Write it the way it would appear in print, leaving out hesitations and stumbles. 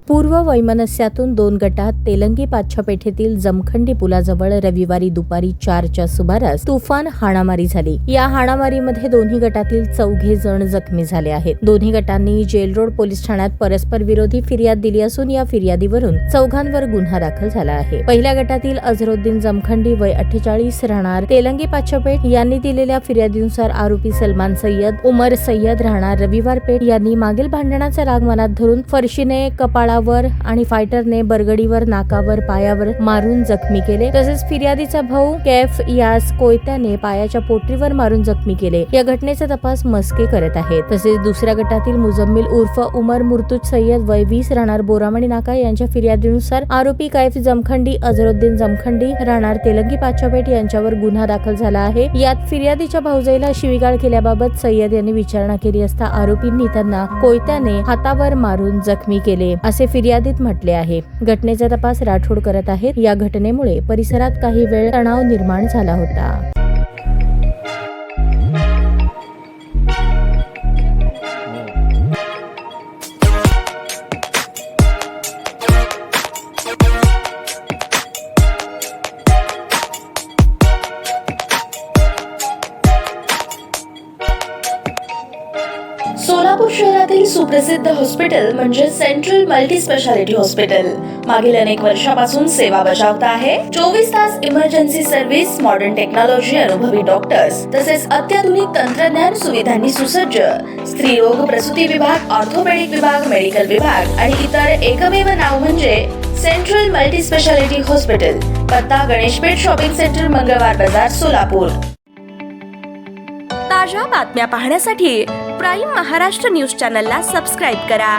पूर्व वैमनस्यातून 2 गटात तेलंगी पाच्छापेठेतील जमखंडी पुलाजवळ रविवारी दुपारी 4च्या सुमारास तुफान हाणामारी झाली। या हाणामारीमध्ये दोन्ही गटातील 4 जण जखमी झाले आहेत। दोन्ही गटांनी जेल रोड पोलीस ठाण्यात परस्पर विरोधी फिर्याद दिली असून या फिर्यादीवरून 4 गुन्हा दाखल झाला आहे। पहिल्या गटातील अझरुद्दीन जमखंडी वय 48 राहणार तेलंगी पाच्छापेठ यांनी दिलेल्या फिर्यादीनुसार आरोपी सलमान सय्यद उमर सय्यद राहणार रविवार पेठ यांनी मागील भांडणाचा राग मनात धरून फरशीने कपाळावर आणि फायटरने बरगडीवर नाकावर पायावर मारून जखमी केले। तसेच फिर्यादीचा भाऊ कैफ यास कोयत्याने पायाच्या पोटरीवर मारून जखमी केले। या घटनेचा तपास मस्के करत आहेत। तसेच दुसऱ्या गटातील मुजम्मिल उर्फ उमर मुर्तुज सय्यद वय 20 राहणार बोरामणी नाका यांच्या फिर्यादीनुसार आरोपी कैफ जमखंडी अझरुद्दीन जमखंडी राहणार तेलंगी पाच्छापेठ यांच्यावर गुन्हा दाखल झाला आहे। यात फिर्यादीच्या भाऊजाईला शिवीगाळ केल्याबाबत सय्यद यांनी विचारणा केली असता आरोपींनी त्यांना कोयत्याने हातावर मारून जखमी केले असे फिर्यादीत म्हटले आहे। घटनेचा तपास राठोड करत आहेत। या घटनेमुळे परिसरात काही वेळ तणाव निर्माण झाला होता। सोलापूर शहरातील सुप्रसिद्ध हॉस्पिटल म्हणजे सेंट्रल मल्टी स्पेशालिटी हॉस्पिटल मागील अनेक वर्षापासून सेवा बजावत आहे। 24 तास इमर्जन्सी सर्व्हिस, मॉडर्न टेक्नॉलॉजी, अनुभवी डॉक्टर्स तसेच अत्याधुनिक तंत्रज्ञान सुविधांनी सुसज्ज स्त्रीरोग प्रसूती विभाग, ऑर्थोपेडिक विभाग, मेडिकल विभाग आणि इतर एकमेव नाव म्हणजे सेंट्रल मल्टी स्पेशालिटी हॉस्पिटल। पत्ता गणेशपेठ शॉपिंग सेंटर, मंगळवार बाजार, सोलापूर। ताज्या बातम्या पाहण्यासाठी प्राईम महाराष्ट्र न्यूज चॅनलला सबस्क्राईब करा।